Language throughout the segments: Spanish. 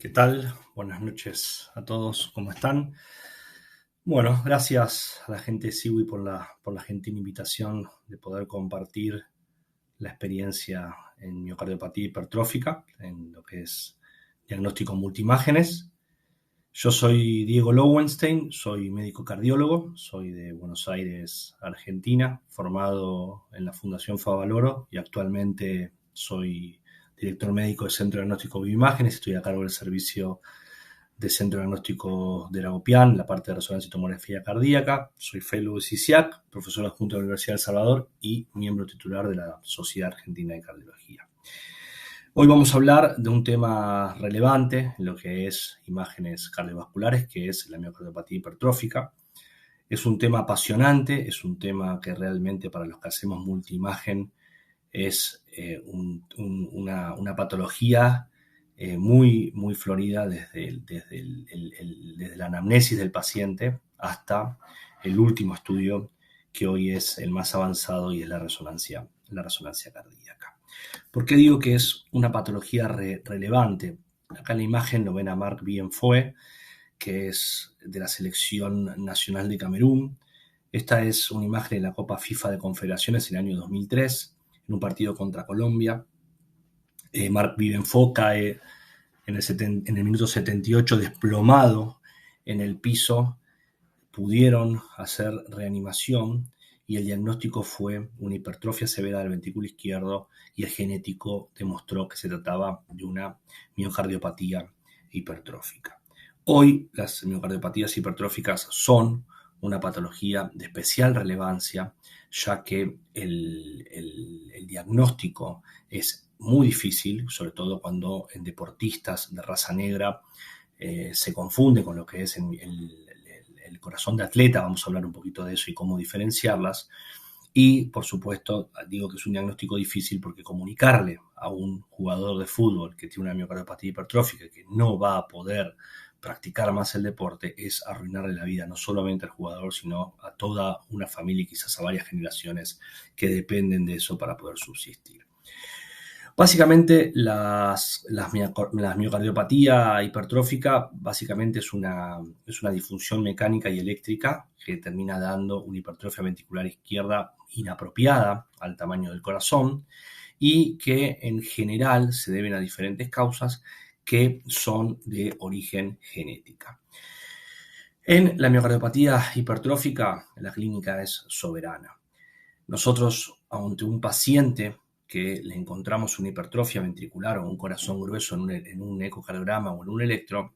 ¿Qué tal? Buenas noches a todos, ¿cómo están? Bueno, gracias a la gente de Siwi por la gentil invitación de poder compartir la experiencia en miocardiopatía hipertrófica, en lo que es diagnóstico multiimágenes. Yo soy Diego Lowenstein, soy médico cardiólogo, soy de Buenos Aires, Argentina, formado en la Fundación Favaloro y actualmente soy director médico del Centro de Diagnóstico de Bioimágenes. Estoy a cargo del servicio de Centro de Diagnóstico de Ragopián, la parte de resonancia y tomografía cardíaca. Soy fellow de CICIAC, profesor adjunto de la Universidad de El Salvador y miembro titular de la Sociedad Argentina de Cardiología. Hoy vamos a hablar de un tema relevante en lo que es imágenes cardiovasculares, que es la miocardiopatía hipertrófica. Es un tema apasionante, es un tema que realmente para los que hacemos multiimagen es una patología muy florida desde la anamnesis del paciente hasta el último estudio, que hoy es el más avanzado y es la resonancia cardíaca. ¿Por qué digo que es una patología relevante? Acá en la imagen lo ven a Marc Bienfoe, que es de la selección nacional de Camerún. Esta es una imagen de la Copa FIFA de Confederaciones en el año 2003, en un partido contra Colombia. Marc Bienfoe cae en el minuto 78 desplomado en el piso. Pudieron hacer reanimación y el diagnóstico fue una hipertrofia severa del ventrículo izquierdo y el genético demostró que se trataba de una miocardiopatía hipertrófica. Hoy las miocardiopatías hipertróficas son una patología de especial relevancia, ya que el diagnóstico es muy difícil, sobre todo cuando en deportistas de raza negra se confunde con lo que es el corazón de atleta. Vamos a hablar un poquito de eso y cómo diferenciarlas. Y, por supuesto, digo que es un diagnóstico difícil porque comunicarle a un jugador de fútbol que tiene una miocardiopatía hipertrófica, que no va a poder practicar más el deporte, es arruinarle la vida no solamente al jugador, sino a toda una familia y quizás a varias generaciones que dependen de eso para poder subsistir. Básicamente, la miocardiopatía hipertrófica básicamente es una disfunción mecánica y eléctrica que termina dando una hipertrofia ventricular izquierda inapropiada al tamaño del corazón y que en general se deben a diferentes causas que son de origen genética. En la miocardiopatía hipertrófica, la clínica es soberana. Nosotros, ante un paciente que le encontramos una hipertrofia ventricular o un corazón grueso en un ecocardiograma o en un electro,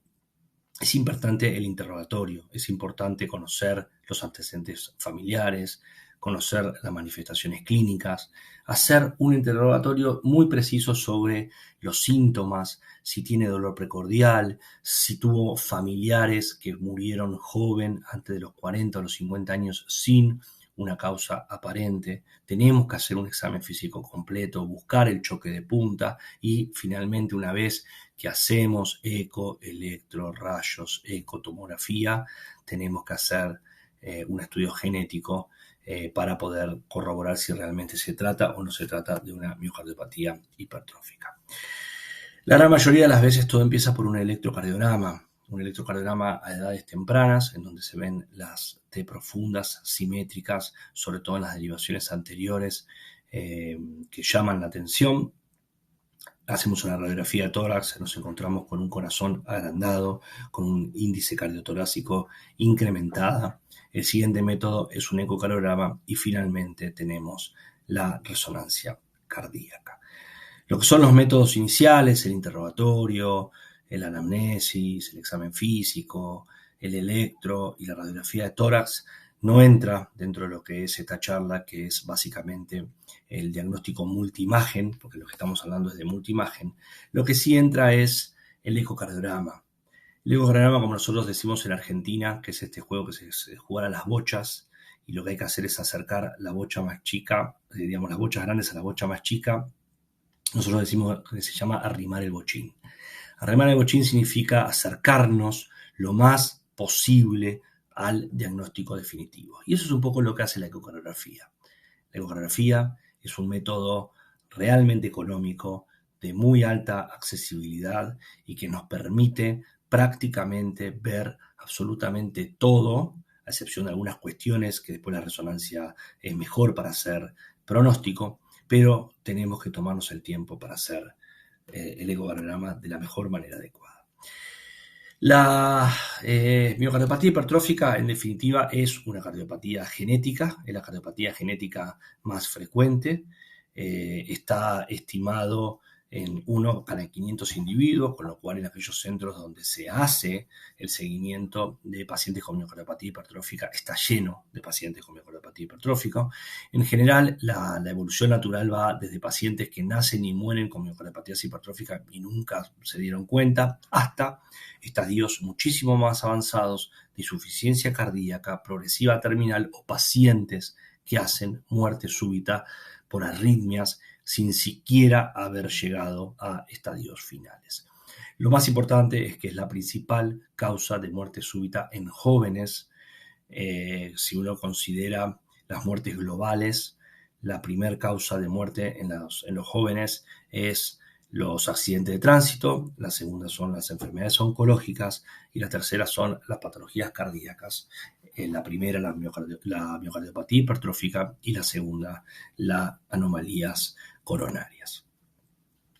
es importante el interrogatorio, es importante conocer los antecedentes familiares, conocer las manifestaciones clínicas, hacer un interrogatorio muy preciso sobre los síntomas, si tiene dolor precordial, si tuvo familiares que murieron joven, antes de los 40 o los 50 años, sin una causa aparente. Tenemos que hacer un examen físico completo, buscar el choque de punta y finalmente, una vez que hacemos eco, electro, rayos, ecotomografía, tenemos que hacer un estudio genético para poder corroborar si realmente se trata o no se trata de una miocardiopatía hipertrófica. La gran mayoría de las veces todo empieza por un electrocardiograma a edades tempranas, en donde se ven las T profundas, simétricas, sobre todo en las derivaciones anteriores, que llaman la atención. Hacemos una radiografía de tórax, nos encontramos con un corazón agrandado, con un índice cardiotorácico incrementada. El siguiente método es un ecocardiograma y finalmente tenemos la resonancia cardíaca. Lo que son los métodos iniciales, el interrogatorio, el anamnesis, el examen físico, el electro y la radiografía de tórax, no entra dentro de lo que es esta charla, que es básicamente el diagnóstico multiimagen, porque lo que estamos hablando es de multiimagen. Lo que sí entra es el ecocardiograma. El ecocardiograma, como nosotros decimos en Argentina, que es este juego que se juega a las bochas, y lo que hay que hacer es acercar la bocha más chica, las bochas grandes a la bocha más chica. Nosotros decimos que se llama arrimar el bochín. Arrimar el bochín significa acercarnos lo más posible al diagnóstico definitivo. Y eso es un poco lo que hace la ecocardiografía. La ecocardiografía es un método realmente económico de muy alta accesibilidad y que nos permite prácticamente ver absolutamente todo, a excepción de algunas cuestiones que después la resonancia es mejor para hacer pronóstico, pero tenemos que tomarnos el tiempo para hacer el ecocardiograma de la mejor manera adecuada. La miocardiopatía hipertrófica, en definitiva, es una cardiopatía genética, es la cardiopatía genética más frecuente. Está estimado en 1 para 500 individuos, con lo cual en aquellos centros donde se hace el seguimiento de pacientes con miocardiopatía hipertrófica está lleno de pacientes con miocardiopatía hipertrófica. En general, la evolución natural va desde pacientes que nacen y mueren con miocardiopatía hipertrófica y nunca se dieron cuenta, hasta estadios muchísimo más avanzados de insuficiencia cardíaca progresiva terminal o pacientes que hacen muerte súbita por arritmias sin siquiera haber llegado a estadios finales. Lo más importante es que es la principal causa de muerte súbita en jóvenes. Si uno considera las muertes globales, la primera causa de muerte en los jóvenes es los accidentes de tránsito, la segunda son las enfermedades oncológicas y la tercera son las patologías cardíacas. La primera, la miocardiopatía hipertrófica, y la segunda, las anomalías coronarias.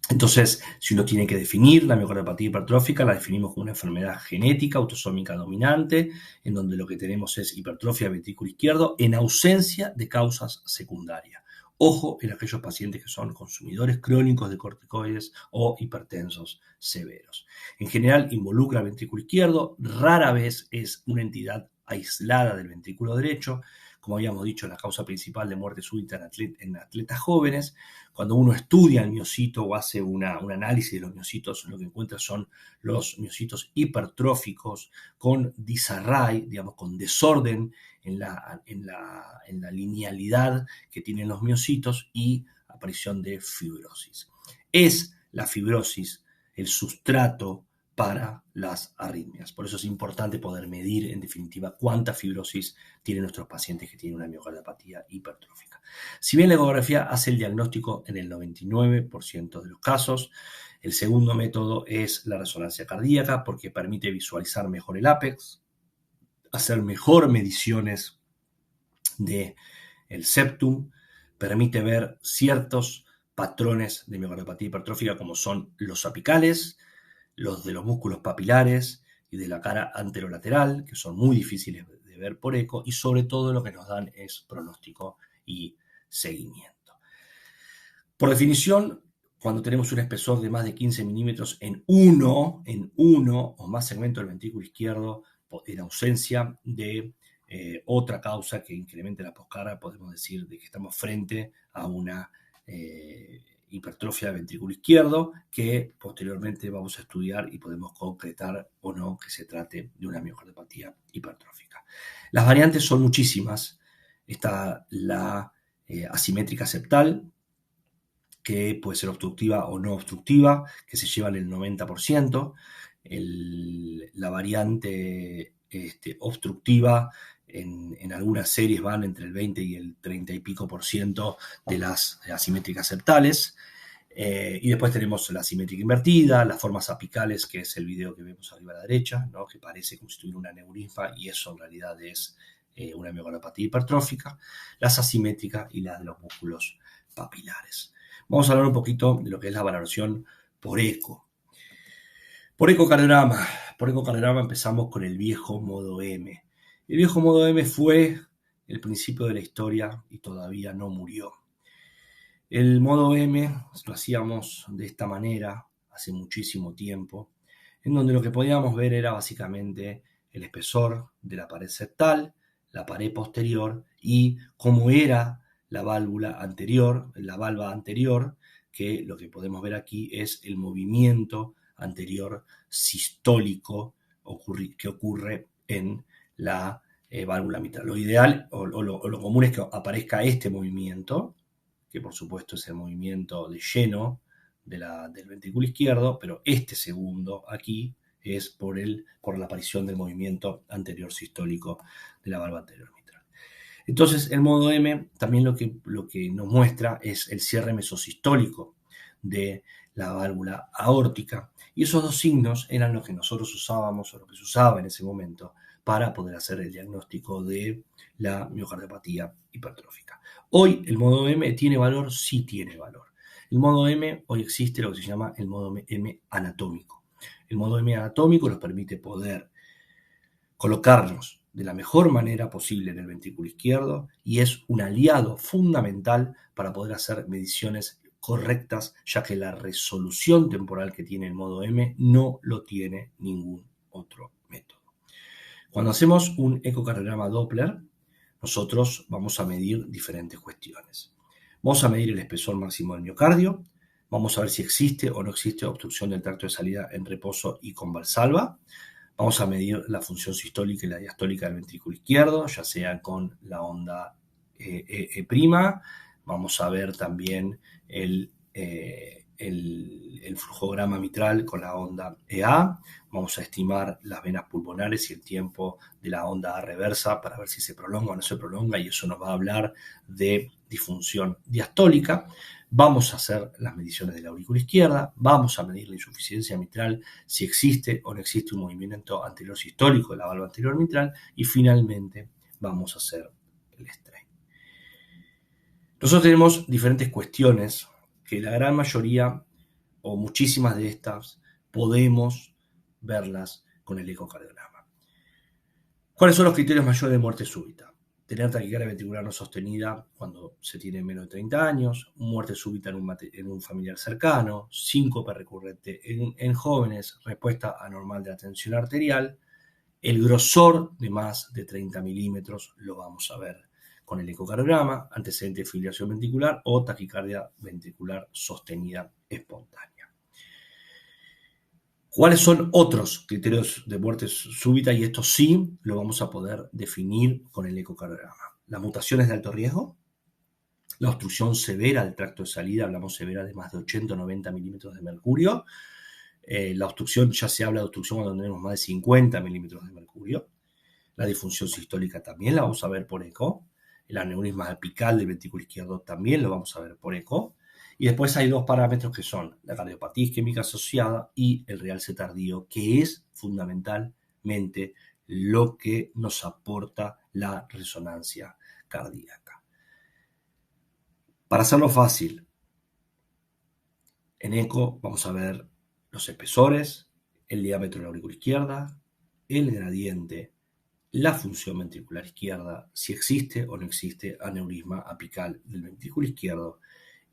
Entonces, si uno tiene que definir la miocardiopatía hipertrófica, la definimos como una enfermedad genética autosómica dominante, en donde lo que tenemos es hipertrofia del ventrículo izquierdo en ausencia de causas secundarias. Ojo en aquellos pacientes que son consumidores crónicos de corticoides o hipertensos severos. En general involucra el ventrículo izquierdo, rara vez es una entidad aislada del ventrículo derecho. Como habíamos dicho, la causa principal de muerte súbita en atletas jóvenes. Cuando uno estudia el miocito o hace un análisis de los miocitos, lo que encuentra son los miocitos hipertróficos con disarray, digamos, con desorden en la linealidad que tienen los miocitos y aparición de fibrosis. Es la fibrosis el sustrato para las arritmias. Por eso es importante poder medir, en definitiva, cuánta fibrosis tienen nuestros pacientes que tienen una miocardiopatía hipertrófica. Si bien la ecografía hace el diagnóstico en el 99% de los casos, el segundo método es la resonancia cardíaca, porque permite visualizar mejor el ápex, hacer mejor mediciones del septum, permite ver ciertos patrones de miocardiopatía hipertrófica como son los apicales, los de los músculos papilares y de la cara anterolateral, que son muy difíciles de ver por eco, y sobre todo lo que nos dan es pronóstico y seguimiento. Por definición, cuando tenemos un espesor de más de 15 milímetros en uno o más segmentos del ventrículo izquierdo, en ausencia de otra causa que incremente la poscarga, podemos decir de que estamos frente a una hipertrofia del ventrículo izquierdo, que posteriormente vamos a estudiar y podemos concretar o no que se trate de una miocardiopatía hipertrófica. Las variantes son muchísimas. Está la asimétrica septal, que puede ser obstructiva o no obstructiva, que se lleva en el 90%. La variante obstructiva en algunas series van entre el 20 y el 30 y pico % de las asimétricas septales. Y después tenemos la asimétrica invertida, las formas apicales, que es el video que vemos arriba a la derecha, ¿no? Que parece como si tuviera una neurinfa y eso en realidad es una miocardiopatía hipertrófica, las asimétricas y las de los músculos papilares. Vamos a hablar un poquito de lo que es la valoración por eco. Por ecocardiograma empezamos con el viejo modo M. El viejo modo M fue el principio de la historia y todavía no murió. El modo M lo hacíamos de esta manera hace muchísimo tiempo, en donde lo que podíamos ver era básicamente el espesor de la pared septal, la pared posterior y cómo era la válvula anterior, la valva anterior, que lo que podemos ver aquí es el movimiento anterior sistólico que ocurre en la válvula mitral. Lo ideal o lo común es que aparezca este movimiento, que por supuesto es el movimiento de lleno del ventrículo izquierdo, pero este segundo aquí es por la aparición del movimiento anterior sistólico de la valva anterior mitral. Entonces, el modo M también lo que nos muestra es el cierre mesosistólico de la válvula aórtica. Y esos dos signos eran los que nosotros usábamos, o lo que se usaba en ese momento, para poder hacer el diagnóstico de la miocardiopatía hipertrófica. Hoy el modo M tiene valor, sí tiene valor. El modo M, hoy existe lo que se llama el modo M anatómico. El modo M anatómico nos permite poder colocarnos de la mejor manera posible en el ventrículo izquierdo y es un aliado fundamental para poder hacer mediciones correctas, ya que la resolución temporal que tiene el modo M no lo tiene ningún otro método. Cuando hacemos un ecocardiograma Doppler, nosotros vamos a medir diferentes cuestiones. Vamos a medir el espesor máximo del miocardio, vamos a ver si existe o no existe obstrucción del tracto de salida en reposo y con Valsalva. Vamos a medir la función sistólica y la diastólica del ventrículo izquierdo, ya sea con la onda E'. Vamos a ver también el flujograma mitral con la onda EA. Vamos a estimar las venas pulmonares y el tiempo de la onda A reversa para ver si se prolonga o no se prolonga, y eso nos va a hablar de disfunción diastólica. Vamos a hacer las mediciones de la aurícula izquierda, vamos a medir la insuficiencia mitral, si existe o no existe un movimiento anterior sistólico de la válvula anterior mitral, y finalmente vamos a hacer el strain. Nosotros tenemos diferentes cuestiones que la gran mayoría o muchísimas de estas podemos verlas con el ecocardiograma. ¿Cuáles son los criterios mayores de muerte súbita? Tener taquicardia ventricular no sostenida cuando se tiene menos de 30 años, muerte súbita en un familiar cercano, síncope recurrente en jóvenes, respuesta anormal de la tensión arterial, el grosor de más de 30 milímetros lo vamos a ver con el ecocardiograma, antecedente de fibrilación ventricular o taquicardia ventricular sostenida espontánea. ¿Cuáles son otros criterios de muerte súbita? Y esto sí lo vamos a poder definir con el ecocardiograma. Las mutaciones de alto riesgo, la obstrucción severa del tracto de salida, hablamos severa de más de 80 o 90 milímetros de mercurio. La obstrucción, ya se habla de obstrucción cuando tenemos más de 50 milímetros de mercurio. La disfunción sistólica también la vamos a ver por eco. El aneurisma apical del ventrículo izquierdo también lo vamos a ver por eco. Y después hay dos parámetros que son la cardiopatía isquémica asociada y el realce tardío, que es fundamentalmente lo que nos aporta la resonancia cardíaca. Para hacerlo fácil, en eco vamos a ver los espesores, el diámetro de la aurícula izquierda, el gradiente, la función ventricular izquierda, si existe o no existe aneurisma apical del ventrículo izquierdo.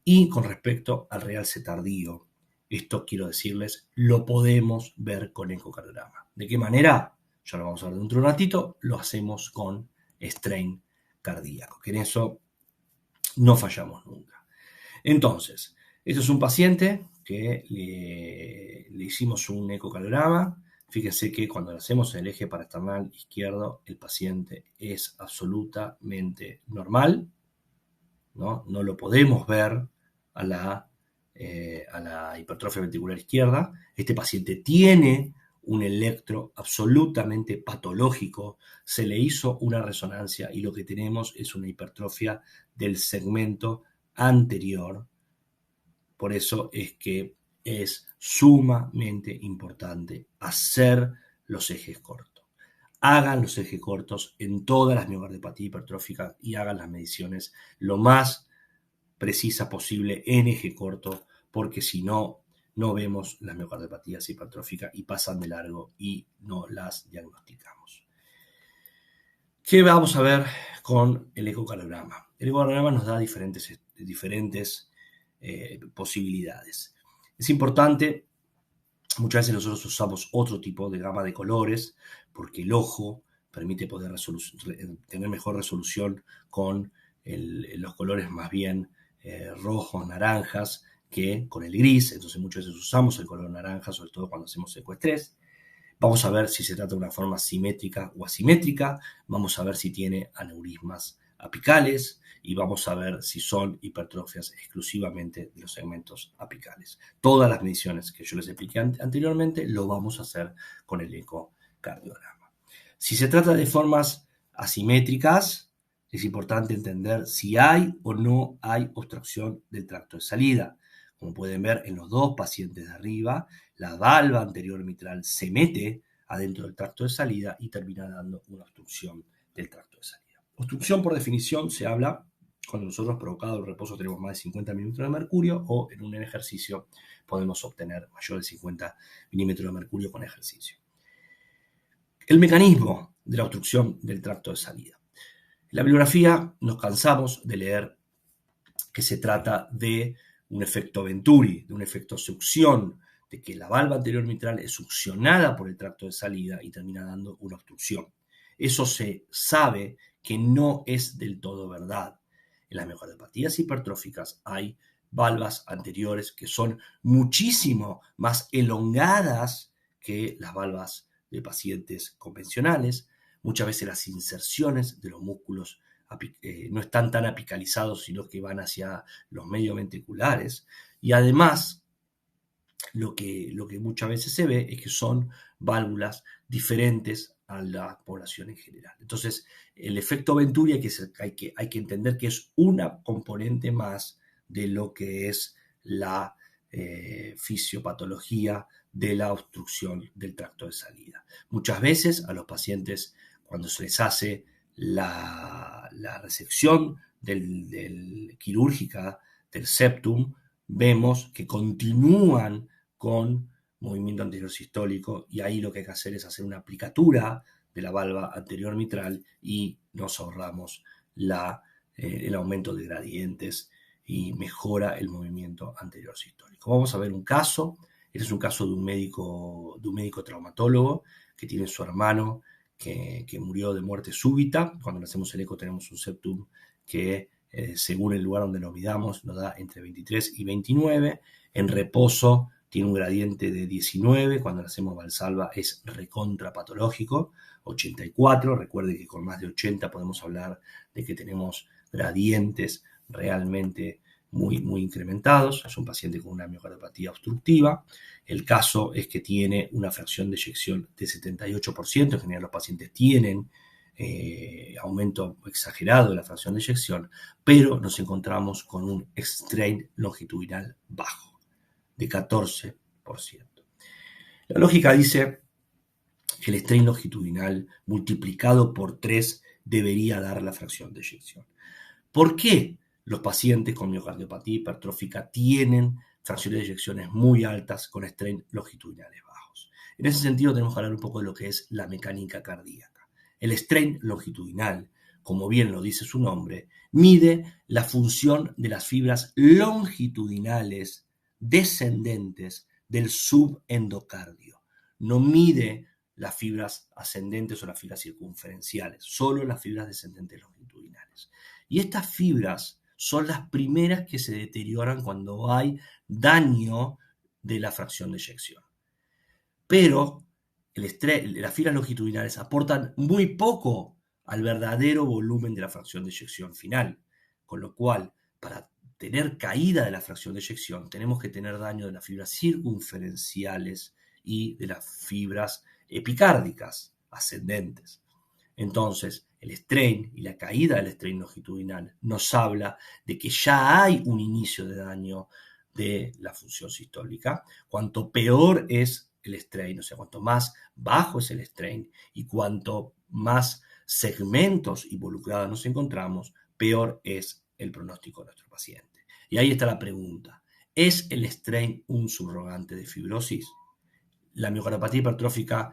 Y con respecto al realce tardío, esto quiero decirles, lo podemos ver con ecocardiograma. ¿De qué manera? Ya lo vamos a ver dentro de un ratito, lo hacemos con strain cardíaco, que en eso no fallamos nunca. Entonces, este es un paciente que le hicimos un ecocardiograma. Fíjense que cuando lo hacemos en el eje paraesternal izquierdo, el paciente es absolutamente normal, ¿no? No lo podemos ver a la hipertrofia ventricular izquierda. Este paciente tiene un electro absolutamente patológico, se le hizo una resonancia y lo que tenemos es una hipertrofia del segmento anterior. Por eso es que es sumamente importante hacer los ejes cortos. Hagan los ejes cortos en todas las miocardiopatías hipertróficas y hagan las mediciones lo más precisa posible en eje corto, porque si no, no vemos las miocardiopatías hipertróficas y pasan de largo y no las diagnosticamos. ¿Qué vamos a ver con el ecocardiograma? El ecocardiograma nos da diferentes posibilidades. Es importante, muchas veces nosotros usamos otro tipo de gama de colores porque el ojo permite poder tener mejor resolución con los colores más bien rojos, naranjas, que con el gris. Entonces muchas veces usamos el color naranja, sobre todo cuando hacemos ecoestrés. Vamos a ver si se trata de una forma simétrica o asimétrica, vamos a ver si tiene aneurismas apicales y vamos a ver si son hipertrofias exclusivamente de los segmentos apicales. Todas las mediciones que yo les expliqué anteriormente lo vamos a hacer con el ecocardiograma. Si se trata de formas asimétricas, es importante entender si hay o no hay obstrucción del tracto de salida. Como pueden ver en los dos pacientes de arriba, la valva anterior mitral se mete adentro del tracto de salida y termina dando una obstrucción del tracto de salida. Obstrucción, por definición, se habla cuando nosotros, provocado el reposo, tenemos más de 50 milímetros de mercurio, o en un ejercicio podemos obtener mayor de 50 milímetros de mercurio con ejercicio. El mecanismo de la obstrucción del tracto de salida. En la bibliografía nos cansamos de leer que se trata de un efecto Venturi, de un efecto succión, de que la valva anterior mitral es succionada por el tracto de salida y termina dando una obstrucción. Eso se sabe que no es del todo verdad. En las miocardiopatías hipertróficas hay valvas anteriores que son muchísimo más elongadas que las valvas de pacientes convencionales. Muchas veces las inserciones de los músculos no están tan apicalizados, sino que van hacia los medioventriculares. Y además, lo que muchas veces se ve es que son válvulas diferentes a la población en general. Entonces, el efecto Venturi hay que entender que es una componente más de lo que es la fisiopatología de la obstrucción del tracto de salida. Muchas veces a los pacientes, cuando se les hace la resección quirúrgica del septum, vemos que continúan con movimiento anterior sistólico, y ahí lo que hay que hacer es hacer una aplicatura de la valva anterior mitral y nos ahorramos el aumento de gradientes y mejora el movimiento anterior sistólico. Vamos a ver un caso. Este es un caso de un médico traumatólogo que tiene su hermano que murió de muerte súbita. Cuando le hacemos el eco tenemos un septum que, según el lugar donde lo midamos, nos da entre 23 y 29. En reposo tiene un gradiente de 19. Cuando le hacemos Valsalva es recontrapatológico, 84. Recuerde que con más de 80 podemos hablar de que tenemos gradientes realmente muy, muy incrementados. Es un paciente con una miocardiopatía obstructiva. El caso es que tiene una fracción de eyección de 78%. En general los pacientes tienen aumento exagerado de la fracción de eyección, pero nos encontramos con un strain longitudinal bajo, de 14%. La lógica dice que el strain longitudinal multiplicado por 3 debería dar la fracción de eyección. ¿Por qué los pacientes con miocardiopatía hipertrófica tienen fracciones de eyecciones muy altas con strain longitudinales bajos? En ese sentido tenemos que hablar un poco de lo que es la mecánica cardíaca. El strain longitudinal, como bien lo dice su nombre, mide la función de las fibras longitudinales descendentes del subendocardio. No mide las fibras ascendentes o las fibras circunferenciales, solo las fibras descendentes longitudinales. Y estas fibras son las primeras que se deterioran cuando hay daño de la fracción de eyección. Pero las fibras longitudinales aportan muy poco al verdadero volumen de la fracción de eyección final, con lo cual, para tener caída de la fracción de eyección, tenemos que tener daño de las fibras circunferenciales y de las fibras epicárdicas ascendentes. Entonces, el strain y la caída del strain longitudinal nos habla de que ya hay un inicio de daño de la función sistólica. Cuanto peor es el strain, o sea, cuanto más bajo es el strain y cuanto más segmentos involucrados nos encontramos, peor es el pronóstico de nuestro paciente. Y ahí está la pregunta: ¿es el strain un subrogante de fibrosis? La miocardiopatía hipertrófica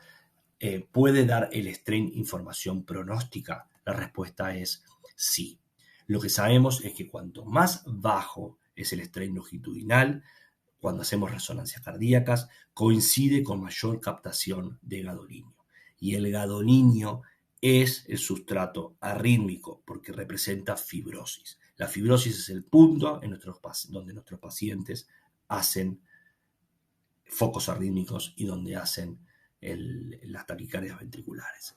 ¿puede dar el strain información pronóstica? La respuesta es sí. Lo que sabemos es que cuanto más bajo es el strain longitudinal, cuando hacemos resonancias cardíacas, coincide con mayor captación de gadolinio. Y el gadolinio es el sustrato arrítmico porque representa fibrosis. La fibrosis es el punto donde nuestros pacientes hacen focos arrítmicos y donde hacen las taquicardias ventriculares.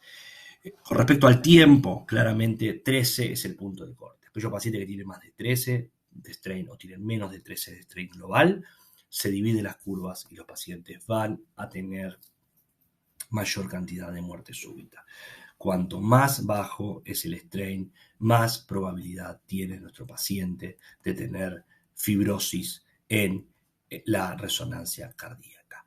Con respecto al tiempo, claramente 13 es el punto de corte. Aquellos pacientes que tienen más de 13 de strain o tienen menos de 13 de strain global, se dividen las curvas y los pacientes van a tener mayor cantidad de muerte súbita. Cuanto más bajo es el strain, más probabilidad tiene nuestro paciente de tener fibrosis en la resonancia cardíaca.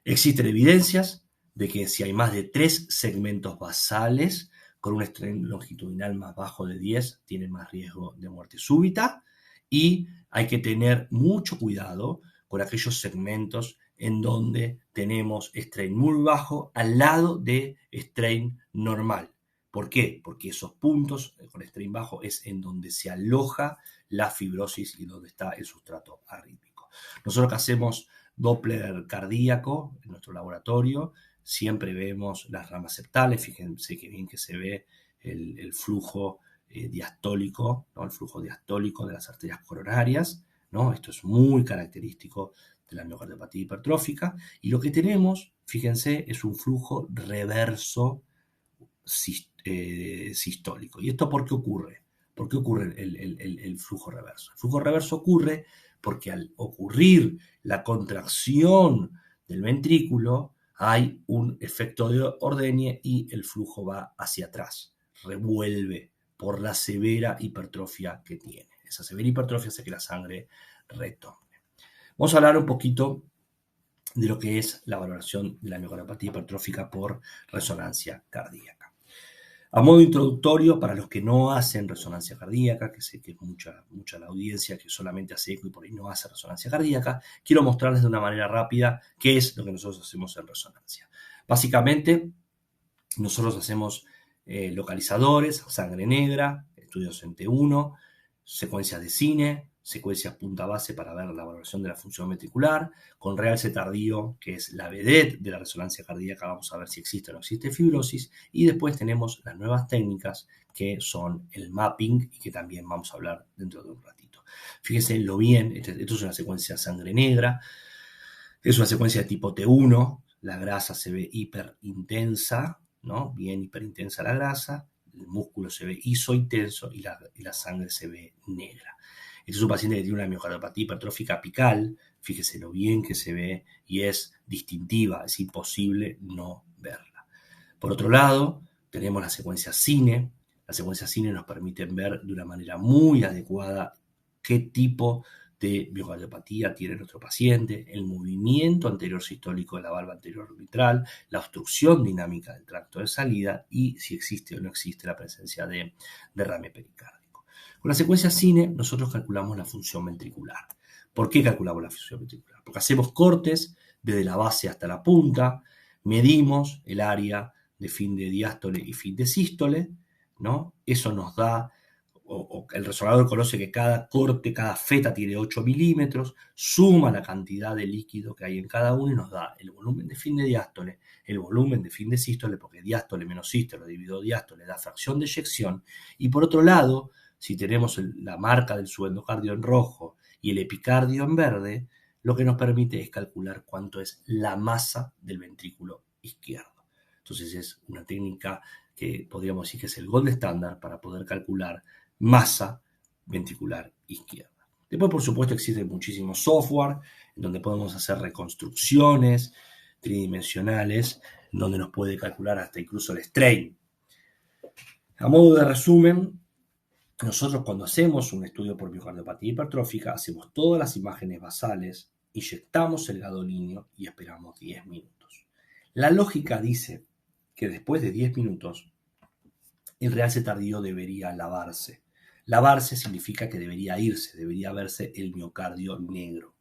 Existen evidencias de que si hay más de 3 segmentos basales con un strain longitudinal más bajo de 10, tienen más riesgo de muerte súbita, y hay que tener mucho cuidado con aquellos segmentos en donde tenemos strain muy bajo al lado de strain normal. ¿Por qué? Porque esos puntos con strain bajo es en donde se aloja la fibrosis y donde está el sustrato arrítmico. Nosotros que hacemos Doppler cardíaco en nuestro laboratorio, siempre vemos las ramas septales. Fíjense que bien que se ve el flujo diastólico, ¿no? El flujo diastólico de las arterias coronarias, ¿no? Esto es muy característico de la miocardiopatía hipertrófica. Y lo que tenemos, fíjense, es un flujo reverso sistólico. ¿Y esto por qué ocurre? ¿Por qué ocurre el flujo reverso? El flujo reverso ocurre porque al ocurrir la contracción del ventrículo hay un efecto de ordeñe y el flujo va hacia atrás, revuelve por la severa hipertrofia que tiene. Esa severa hipertrofia hace que la sangre retorne. Vamos a hablar un poquito de lo que es la valoración de la miocardiopatía hipertrófica por resonancia cardíaca. A modo introductorio, para los que no hacen resonancia cardíaca, que sé que es mucha la audiencia que solamente hace eco y por ahí no hace resonancia cardíaca, quiero mostrarles de una manera rápida qué es lo que nosotros hacemos en resonancia. Básicamente, nosotros hacemos localizadores, sangre negra, estudios en T1, secuencias de cine, secuencias punta base para ver la valoración de la función ventricular, con realce tardío, que es la vedette de la resonancia cardíaca, vamos a ver si existe o no existe fibrosis, y después tenemos las nuevas técnicas que son el mapping y que también vamos a hablar dentro de un ratito. Fíjense lo bien, esto es una secuencia de sangre negra, es una secuencia de tipo T1, la grasa se ve hiperintensa, ¿no? Bien hiperintensa la grasa, el músculo se ve isointenso y la sangre se ve negra. Este es un paciente que tiene una miocardiopatía hipertrófica apical, fíjese lo bien que se ve y es distintiva, es imposible no verla. Por otro lado, tenemos la secuencia cine. Las secuencias cine nos permiten ver de una manera muy adecuada qué tipo de miocardiopatía tiene nuestro paciente, el movimiento anterior sistólico de la valva anterior mitral, la obstrucción dinámica del tracto de salida y si existe o no existe la presencia de derrame pericárdico. Con la secuencia cine nosotros calculamos la función ventricular. ¿Por qué calculamos la función ventricular? Porque hacemos cortes desde la base hasta la punta, medimos el área de fin de diástole y fin de sístole, ¿no? Eso nos da, el resonador conoce que cada corte, cada feta tiene 8 milímetros, suma la cantidad de líquido que hay en cada uno y nos da el volumen de fin de diástole, el volumen de fin de sístole, porque diástole menos sístole dividido diástole da fracción de eyección, y por otro lado, si tenemos la marca del subendocardio en rojo y el epicardio en verde, lo que nos permite es calcular cuánto es la masa del ventrículo izquierdo. Entonces es una técnica que podríamos decir que es el gold estándar para poder calcular masa ventricular izquierda. Después, por supuesto, existe muchísimo software en donde podemos hacer reconstrucciones tridimensionales, en donde nos puede calcular hasta incluso el strain. A modo de resumen, nosotros cuando hacemos un estudio por miocardiopatía hipertrófica, hacemos todas las imágenes basales, inyectamos el gadolinio y esperamos 10 minutos. La lógica dice que después de 10 minutos, el realce tardío debería lavarse. Lavarse significa que debería irse, debería verse el miocardio negro,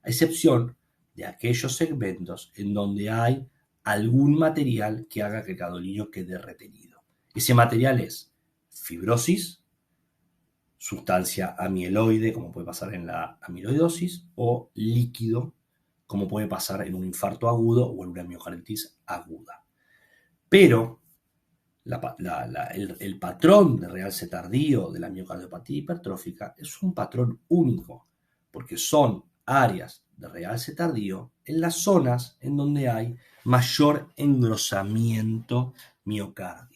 a excepción de aquellos segmentos en donde hay algún material que haga que el gadolinio quede retenido. Ese material es fibrosis, sustancia amieloide, como puede pasar en la amiloidosis, o líquido, como puede pasar en un infarto agudo o en una miocarditis aguda. Pero el patrón de realce tardío de la miocardiopatía hipertrófica es un patrón único, porque son áreas de realce tardío en las zonas en donde hay mayor engrosamiento miocárdico.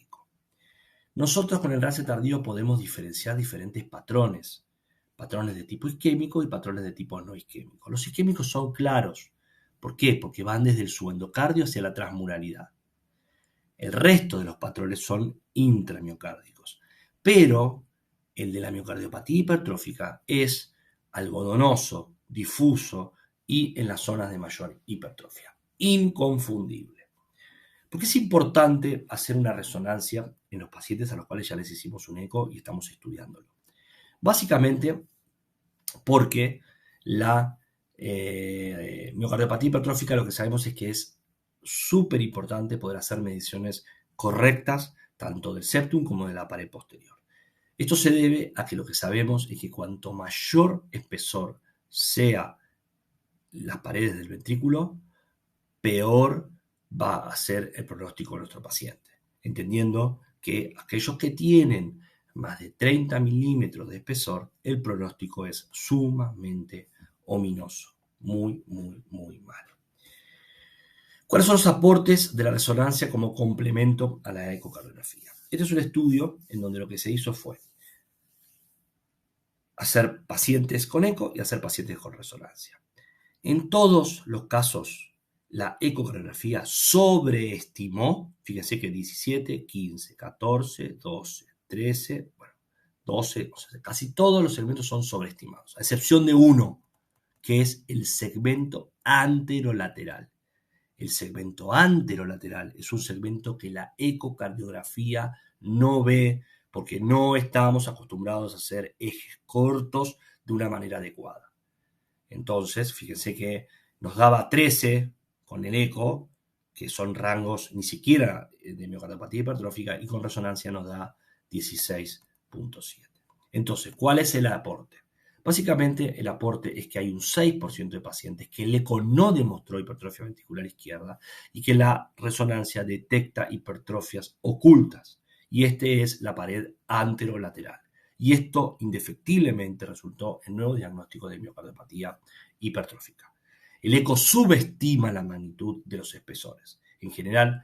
Nosotros con el realce tardío podemos diferenciar diferentes patrones de tipo isquémico y patrones de tipo no isquémico. Los isquémicos son claros. ¿Por qué? Porque van desde el subendocardio hacia la transmuralidad. El resto de los patrones son intramiocárdicos. Pero el de la miocardiopatía hipertrófica es algodonoso, difuso y en las zonas de mayor hipertrofia. Inconfundible. Porque es importante hacer una resonancia en los pacientes a los cuales ya les hicimos un eco y estamos estudiándolo. Básicamente porque la miocardiopatía hipertrófica, lo que sabemos es que es súper importante poder hacer mediciones correctas tanto del septum como de la pared posterior. Esto se debe a que lo que sabemos es que cuanto mayor espesor sea las paredes del ventrículo, peor va a ser el pronóstico de nuestro paciente. Entendiendo que aquellos que tienen más de 30 milímetros de espesor, el pronóstico es sumamente ominoso. Muy, muy, muy malo. ¿Cuáles son los aportes de la resonancia como complemento a la ecocardiografía? Este es un estudio en donde lo que se hizo fue hacer pacientes con eco y hacer pacientes con resonancia. En todos los casos, la ecocardiografía sobreestimó, fíjense que 17, 15, 14, 12, 13, 12, o sea, casi todos los segmentos son sobreestimados, a excepción de uno, que es el segmento anterolateral. El segmento anterolateral es un segmento que la ecocardiografía no ve porque no estamos acostumbrados a hacer ejes cortos de una manera adecuada. Entonces, fíjense que nos daba 13 con el eco, que son rangos ni siquiera de miocardiopatía hipertrófica, y con resonancia nos da 16.7. Entonces, ¿cuál es el aporte? Básicamente, el aporte es que hay un 6% de pacientes que el eco no demostró hipertrofia ventricular izquierda y que la resonancia detecta hipertrofias ocultas. Y este es la pared anterolateral. Y esto indefectiblemente resultó en nuevo diagnóstico de miocardiopatía hipertrófica. El eco subestima la magnitud de los espesores. En general,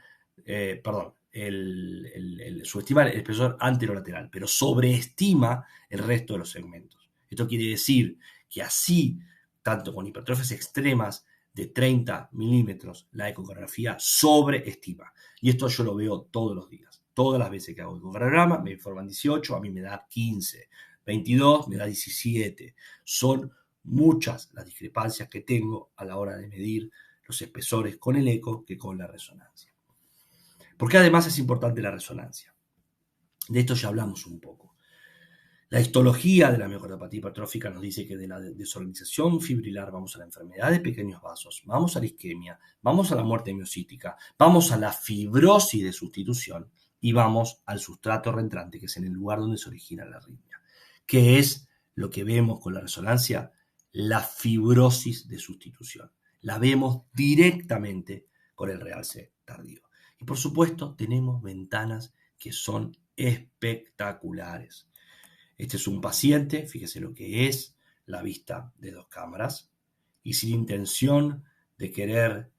subestima el espesor anterolateral, pero sobreestima el resto de los segmentos. Esto quiere decir que así, tanto con hipertrofias extremas de 30 milímetros, la ecocardiografía sobreestima. Y esto yo lo veo todos los días. Todas las veces que hago ecocardiograma me informan 18, a mí me da 15. 22 me da 17. Son muchas las discrepancias que tengo a la hora de medir los espesores con el eco que con la resonancia. Porque además es importante la resonancia. De esto ya hablamos un poco. La histología de la miocardiopatía hipertrófica nos dice que de la desorganización fibrilar vamos a la enfermedad de pequeños vasos, vamos a la isquemia, vamos a la muerte miocítica, vamos a la fibrosis de sustitución y vamos al sustrato reentrante, que es en el lugar donde se origina la arritmia. ¿Qué es lo que vemos con la resonancia? La fibrosis de sustitución. La vemos directamente con el realce tardío. Y por supuesto tenemos ventanas que son espectaculares. Este es un paciente, fíjese lo que es la vista de 2 cámaras, y sin intención de querer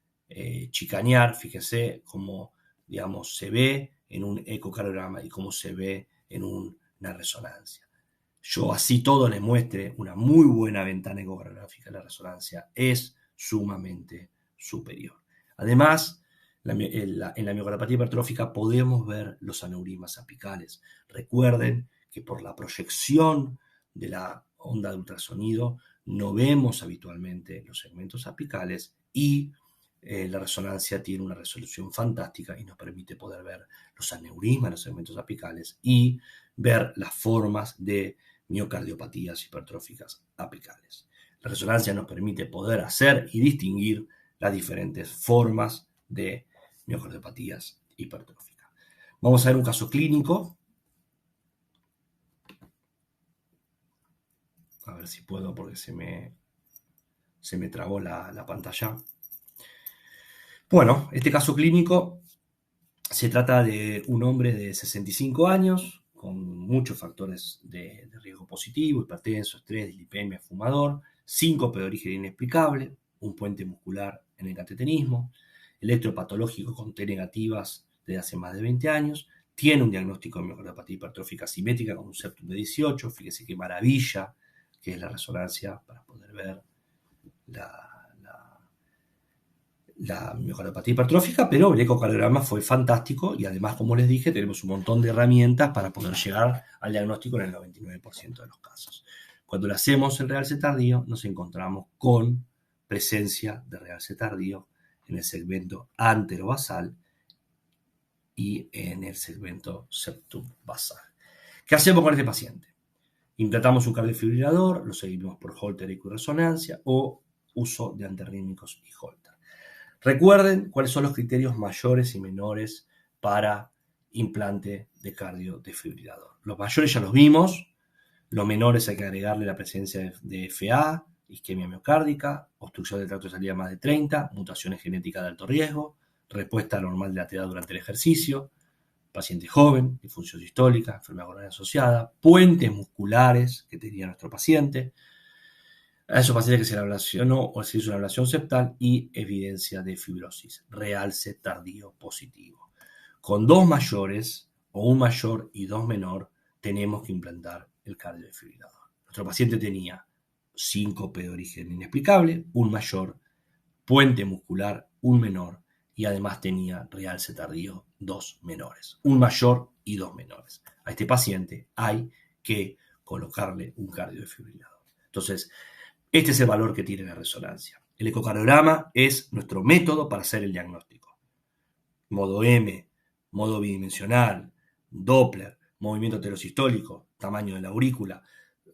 chicanear, fíjese cómo, digamos, se ve en un ecocardiograma y cómo se ve en una resonancia. Yo así todo les muestre una muy buena ventana ecocardiográfica, la resonancia es sumamente superior. Además, en la miocardiopatía hipertrófica podemos ver los aneurismas apicales. Recuerden que por la proyección de la onda de ultrasonido no vemos habitualmente los segmentos apicales y la resonancia tiene una resolución fantástica y nos permite poder ver los aneurismas, los segmentos apicales y ver las formas de miocardiopatías hipertróficas apicales. La resonancia nos permite poder hacer y distinguir las diferentes formas de miocardiopatías hipertróficas. Vamos a ver un caso clínico. A ver si puedo porque se me trabó la pantalla. Bueno, este caso clínico se trata de un hombre de 65 años con muchos factores de riesgo positivo, hipertenso, estrés, dislipemia, fumador, síncope de origen inexplicable, un puente muscular en el cateterismo, electropatológico con T negativas desde hace más de 20 años, tiene un diagnóstico de miocardiopatía hipertrófica simétrica con un septum de 18, fíjese qué maravilla que es la resonancia para poder ver la miocardiopatía hipertrófica, pero el ecocardiograma fue fantástico y además, como les dije, tenemos un montón de herramientas para poder llegar al diagnóstico en el 99% de los casos. Cuando lo hacemos en realce tardío, nos encontramos con presencia de realce tardío en el segmento anterobasal y en el segmento septum basal. ¿Qué hacemos con este paciente? Implantamos un cardiofibrilador, lo seguimos por Holter y resonancia o uso de antirrítmicos y Holter. Recuerden cuáles son los criterios mayores y menores para implante de cardiofibrilador. Los mayores ya los vimos, los menores hay que agregarle la presencia de FA, isquemia miocárdica, obstrucción del tracto de salida más de 30, mutaciones genéticas de alto riesgo, respuesta normal de la TDA durante el ejercicio, paciente joven, disfunción sistólica, enfermedad coronaria asociada, puentes musculares que tenía nuestro paciente, a esos pacientes que se le ablacionó o se hizo una ablación septal y evidencia de fibrosis, realce tardío positivo. Con 2 mayores o un mayor y 2 menor tenemos que implantar el cardiofibrilador. Nuestro paciente tenía síncope de origen inexplicable, un mayor, puente muscular, un menor, y además tenía realce tardío 2 menores. Un mayor y 2 menores. A este paciente hay que colocarle un cardiofibrilador. Entonces, este es el valor que tiene la resonancia. El ecocardiograma es nuestro método para hacer el diagnóstico. Modo M, modo bidimensional, Doppler, movimiento telosistólico, tamaño de la aurícula,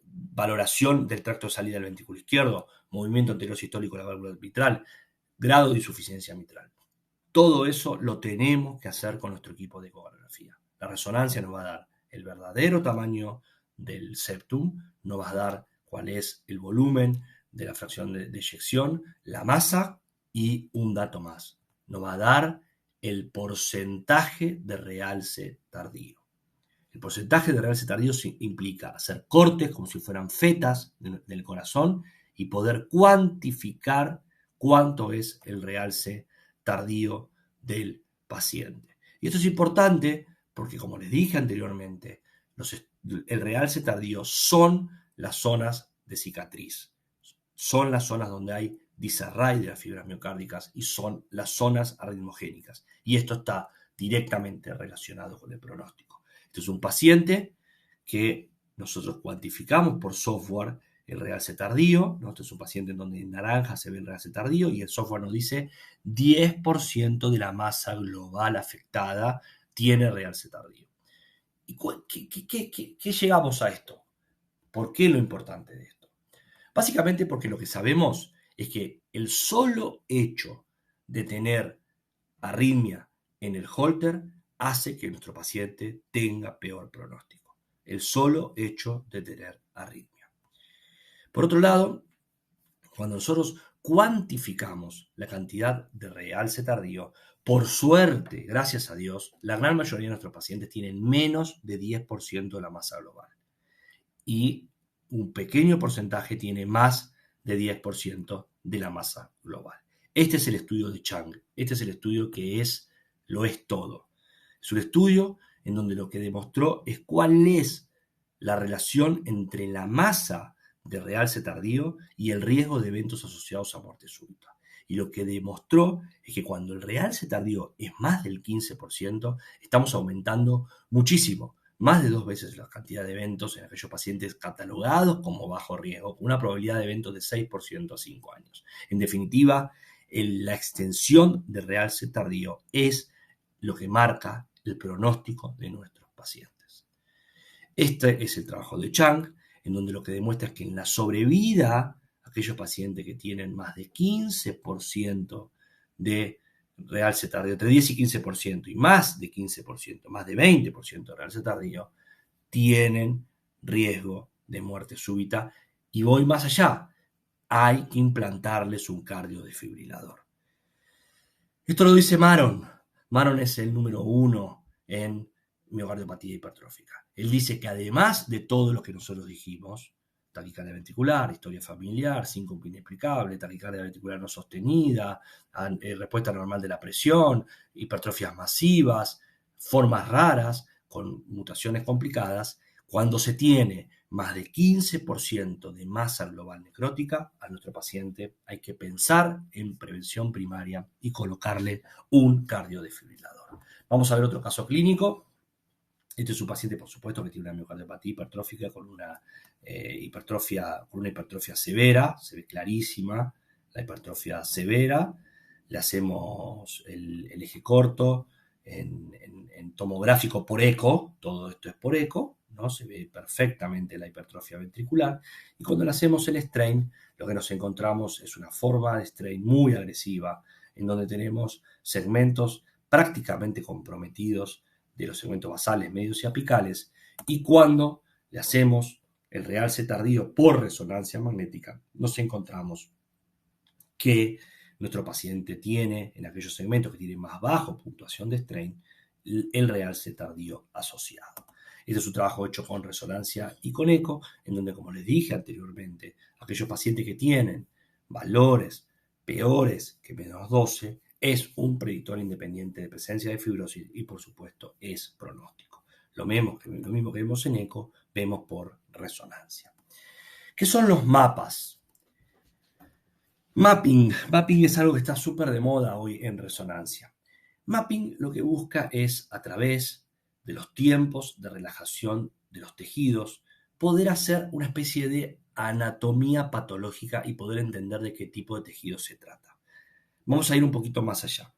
valoración del tracto de salida del ventrículo izquierdo, movimiento telosistólico de la válvula mitral, grado de insuficiencia mitral. Todo eso lo tenemos que hacer con nuestro equipo de ecografía. La resonancia nos va a dar el verdadero tamaño del septum, nos va a dar cuál es el volumen de la fracción de eyección, la masa y un dato más. Nos va a dar el porcentaje de realce tardío. El porcentaje de realce tardío implica hacer cortes como si fueran fetas del corazón y poder cuantificar cuánto es el realce tardío del paciente. Y esto es importante porque, como les dije anteriormente, el realce tardío son las zonas de cicatriz, son las zonas donde hay disarray de las fibras miocárdicas y son las zonas arritmogénicas. Y esto está directamente relacionado con el pronóstico. Este es un paciente que nosotros cuantificamos por software el realce tardío. Este es un paciente en donde en naranja se ve el realce tardío y el software nos dice 10% de la masa global afectada tiene realce tardío. ¿Y qué llegamos a esto? ¿Por qué lo importante de esto? Básicamente porque lo que sabemos es que el solo hecho de tener arritmia en el Holter hace que nuestro paciente tenga peor pronóstico. El solo hecho de tener arritmia. Por otro lado, cuando nosotros cuantificamos la cantidad de realce tardío, por suerte, gracias a Dios, la gran mayoría de nuestros pacientes tienen menos de 10% de la masa global. Y un pequeño porcentaje tiene más de 10% de la masa global. Este es el estudio de Chang. Este es el estudio que lo es todo. Es un estudio en donde lo que demostró es cuál es la relación entre la masa de realce tardío y el riesgo de eventos asociados a muerte súbita. Y lo que demostró es que cuando el realce tardío es más del 15%, estamos aumentando muchísimo, más de 2 veces la cantidad de eventos en aquellos pacientes catalogados como bajo riesgo, con una probabilidad de eventos de 6% a 5 años. En definitiva, la extensión de realce tardío es lo que marca el pronóstico de nuestros pacientes. Este es el trabajo de Chang, en donde lo que demuestra es que en la sobrevida, aquellos pacientes que tienen más de 15% de realce tardío, entre 10 y 15%, y más de 15%, más de 20% de realce tardío, tienen riesgo de muerte súbita. Y voy más allá, hay que implantarles un cardiodefibrilador. Esto lo dice Maron. Maron es el número 1 en miocardiopatía hipertrófica. Él dice que además de todo lo que nosotros dijimos, taquicardia ventricular, historia familiar, síncope inexplicable, taquicardia ventricular no sostenida, respuesta normal de la presión, hipertrofias masivas, formas raras con mutaciones complicadas, cuando se tiene más de 15% de masa global necrótica, a nuestro paciente hay que pensar en prevención primaria y colocarle un cardiodefibrilador. Vamos a ver otro caso clínico. Este es un paciente, por supuesto, que tiene una miocardiopatía hipertrófica con una hipertrofia severa, se ve clarísima la hipertrofia severa, le hacemos el eje corto en tomográfico por eco, todo esto es por eco, ¿no? Se ve perfectamente la hipertrofia ventricular, y cuando le hacemos el strain, lo que nos encontramos es una forma de strain muy agresiva, en donde tenemos segmentos prácticamente comprometidos de los segmentos basales, medios y apicales, y cuando le hacemos el realce tardío por resonancia magnética, nos encontramos que nuestro paciente tiene, en aquellos segmentos que tienen más bajo puntuación de strain, el realce tardío asociado. Este es un trabajo hecho con resonancia y con eco, en donde, como les dije anteriormente, aquellos pacientes que tienen valores peores que menos 12 es un predictor independiente de presencia de fibrosis y, por supuesto, es pronóstico. Lo mismo que vemos en eco, vemos por resonancia. ¿Qué son los mapas? Mapping es algo que está súper de moda hoy en resonancia. Mapping lo que busca es, a través de los tiempos de relajación de los tejidos, poder hacer una especie de anatomía patológica y poder entender de qué tipo de tejido se trata. Vamos a ir un poquito más allá.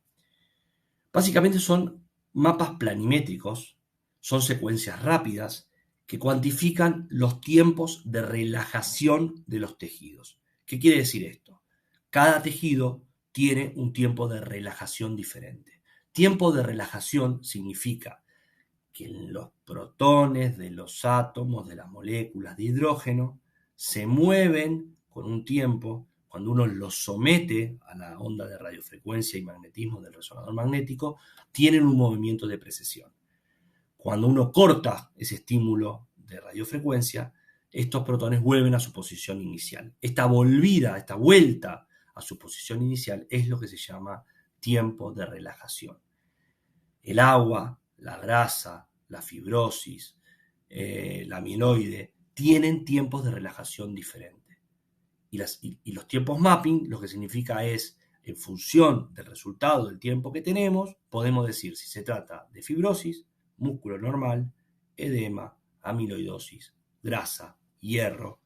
Básicamente son mapas planimétricos, son secuencias rápidas que cuantifican los tiempos de relajación de los tejidos. ¿Qué quiere decir esto? Cada tejido tiene un tiempo de relajación diferente. Tiempo de relajación significa que los protones de los átomos, de las moléculas de hidrógeno, se mueven con un tiempo. Cuando uno los somete a la onda de radiofrecuencia y magnetismo del resonador magnético, tienen un movimiento de precesión. Cuando uno corta ese estímulo de radiofrecuencia, estos protones vuelven a su posición inicial. Esta vuelta a su posición inicial es lo que se llama tiempo de relajación. El agua, la grasa, la fibrosis, la amiloide, tienen tiempos de relajación diferentes. Y los tiempos mapping, lo que significa es, en función del resultado del tiempo que tenemos, podemos decir si se trata de fibrosis, músculo normal, edema, amiloidosis, grasa, hierro,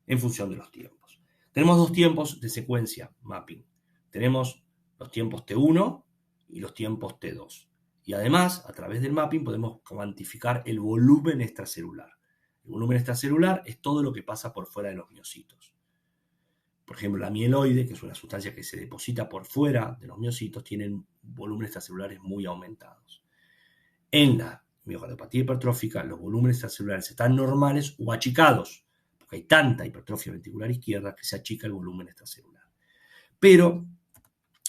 en función de los tiempos. Tenemos dos tiempos de secuencia mapping. Tenemos los tiempos T1 y los tiempos T2. Y además, a través del mapping podemos cuantificar el volumen extracelular. El volumen extracelular es todo lo que pasa por fuera de los miocitos. Por ejemplo, la amiloide, que es una sustancia que se deposita por fuera de los miocitos, tienen volúmenes extracelulares muy aumentados. En la miocardiopatía hipertrófica, los volúmenes extracelulares están normales o achicados, porque hay tanta hipertrofia ventricular izquierda que se achica el volumen extracelular. Pero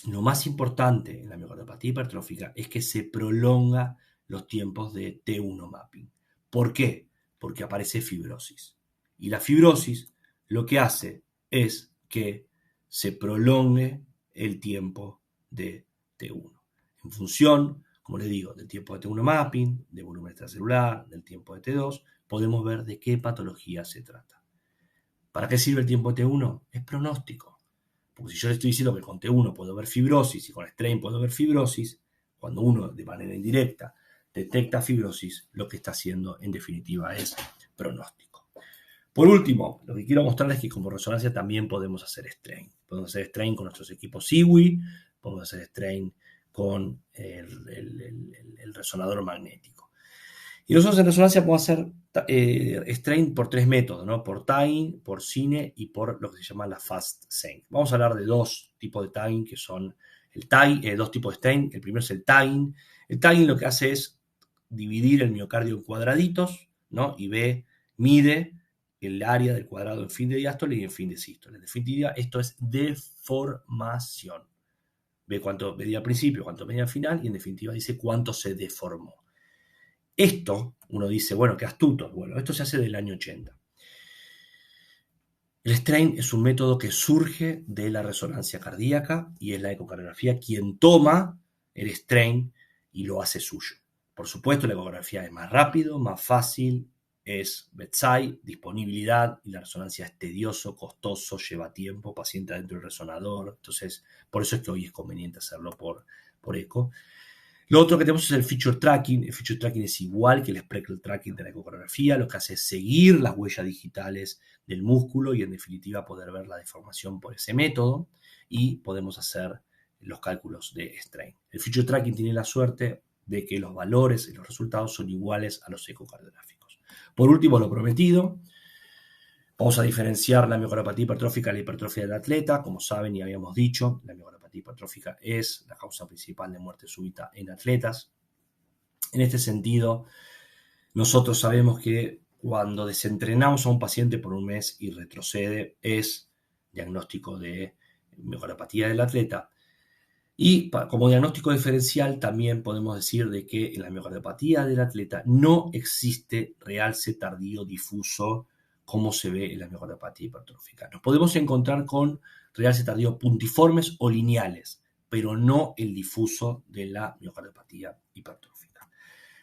lo más importante en la miocardiopatía hipertrófica es que se prolonga los tiempos de T1 mapping. ¿Por qué? Porque aparece fibrosis. Y la fibrosis lo que hace es que se prolongue el tiempo de T1. En función, como les digo, del tiempo de T1 mapping, de volumen extracelular, del tiempo de T2, podemos ver de qué patología se trata. ¿Para qué sirve el tiempo de T1? Es pronóstico. Porque si yo le estoy diciendo que con T1 puedo ver fibrosis y con strain puedo ver fibrosis, cuando uno de manera indirecta detecta fibrosis, lo que está haciendo en definitiva es pronóstico. Por último, lo que quiero mostrarles es que como resonancia también podemos hacer strain. Podemos hacer strain con nuestros equipos SIWI, podemos hacer strain con el resonador magnético. Y nosotros en resonancia podemos hacer strain por tres métodos, ¿no? Por tagging, por cine y por lo que se llama la fast sync. Vamos a hablar de dos tipos de tagging que son dos tipos de strain. El primero es el tagging. El tagging lo que hace es dividir el miocardio en cuadraditos, ¿no? Y mide el área del cuadrado en fin de diástole y en fin de sístole. En definitiva, esto es deformación. Ve cuánto medía al principio, cuánto medía al final y en definitiva dice cuánto se deformó. Esto, uno dice, bueno, qué astuto. Bueno, esto se hace del año 80. El strain es un método que surge de la resonancia cardíaca y es la ecocardiografía quien toma el strain y lo hace suyo. Por supuesto, la ecografía es más rápido, más fácil, es bedside, disponibilidad, y la resonancia es tedioso, costoso, lleva tiempo, paciente adentro del resonador. Entonces, por eso es que hoy es conveniente hacerlo por eco. Lo otro que tenemos es el feature tracking. El feature tracking es igual que el speckle tracking de la ecografía. Lo que hace es seguir las huellas digitales del músculo y en definitiva poder ver la deformación por ese método. y podemos hacer los cálculos de strain. El feature tracking tiene la suerte de que los valores y los resultados son iguales a los ecocardiográficos. Por último, lo prometido, vamos a diferenciar la miocardiopatía hipertrófica de la hipertrofia del atleta. Como saben y habíamos dicho, la miocardiopatía hipertrófica es la causa principal de muerte súbita en atletas. En este sentido, nosotros sabemos que cuando desentrenamos a un paciente por un mes y retrocede, es diagnóstico de miocardiopatía del atleta. Y como diagnóstico diferencial también podemos decir de que en la miocardiopatía del atleta no existe realce tardío difuso como se ve en la miocardiopatía hipertrófica. Nos podemos encontrar con realce tardío puntiformes o lineales, pero no el difuso de la miocardiopatía hipertrófica.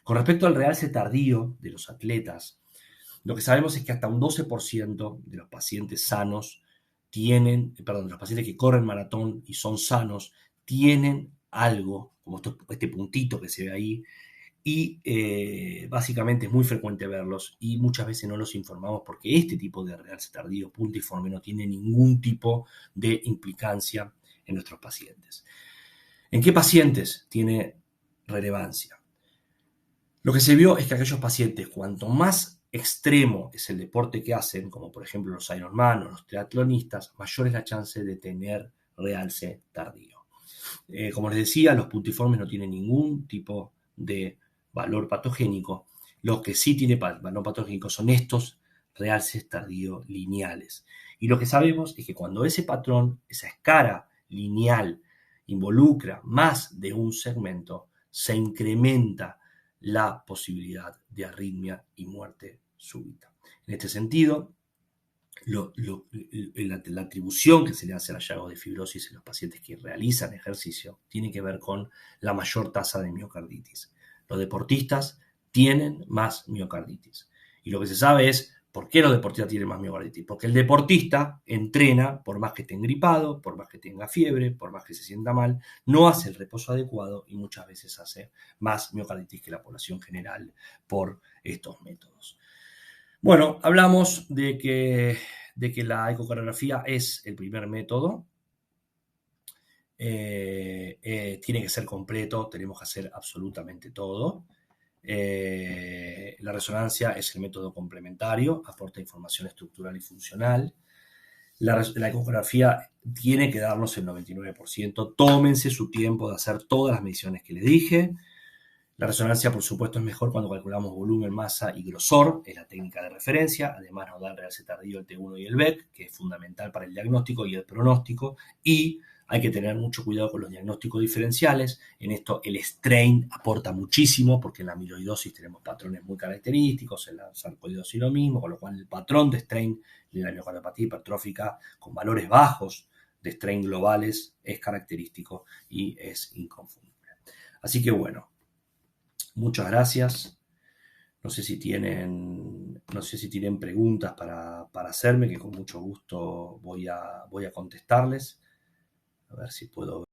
Con respecto al realce tardío de los atletas, lo que sabemos es que hasta un 12% de los pacientes sanos de los pacientes que corren maratón y son sanos, tienen algo, como este puntito que se ve ahí, y básicamente es muy frecuente verlos y muchas veces no los informamos porque este tipo de realce tardío puntiforme no tiene ningún tipo de implicancia en nuestros pacientes. ¿En qué pacientes tiene relevancia? Lo que se vio es que aquellos pacientes, cuanto más extremo es el deporte que hacen, como por ejemplo los Ironman o los triatlonistas, mayor es la chance de tener realce tardío. Como les decía, los puntiformes no tienen ningún tipo de valor patogénico. Los que sí tienen valor patogénico son estos realces tardío lineales. Y lo que sabemos es que cuando ese patrón, esa escala lineal, involucra más de un segmento, se incrementa la posibilidad de arritmia y muerte súbita. En este sentido, la atribución que se le hace al hallazgo de fibrosis en los pacientes que realizan ejercicio tiene que ver con la mayor tasa de miocarditis. Los deportistas tienen más miocarditis. Y lo que se sabe es por qué los deportistas tienen más miocarditis. Porque el deportista entrena, por más que esté engripado, por más que tenga fiebre, por más que se sienta mal, no hace el reposo adecuado y muchas veces hace más miocarditis que la población general por estos métodos. Bueno, hablamos de que la ecocardiografía es el primer método. Tiene que ser completo, tenemos que hacer absolutamente todo. La resonancia es el método complementario, aporta información estructural y funcional. La ecografía tiene que darnos el 99%. Tómense su tiempo de hacer todas las mediciones que les dije. La resonancia, por supuesto, es mejor cuando calculamos volumen, masa y grosor. Es la técnica de referencia. Además, nos da el realce tardío, el T1 y el BEC, que es fundamental para el diagnóstico y el pronóstico. Y hay que tener mucho cuidado con los diagnósticos diferenciales. En esto el strain aporta muchísimo porque en la amiloidosis tenemos patrones muy característicos, en la sarcoidosis lo mismo, con lo cual el patrón de strain de la miocardiopatía hipertrófica con valores bajos de strain globales es característico y es inconfundible. Así que bueno, muchas gracias. No sé si tienen preguntas para hacerme, que con mucho gusto voy a contestarles. A ver si puedo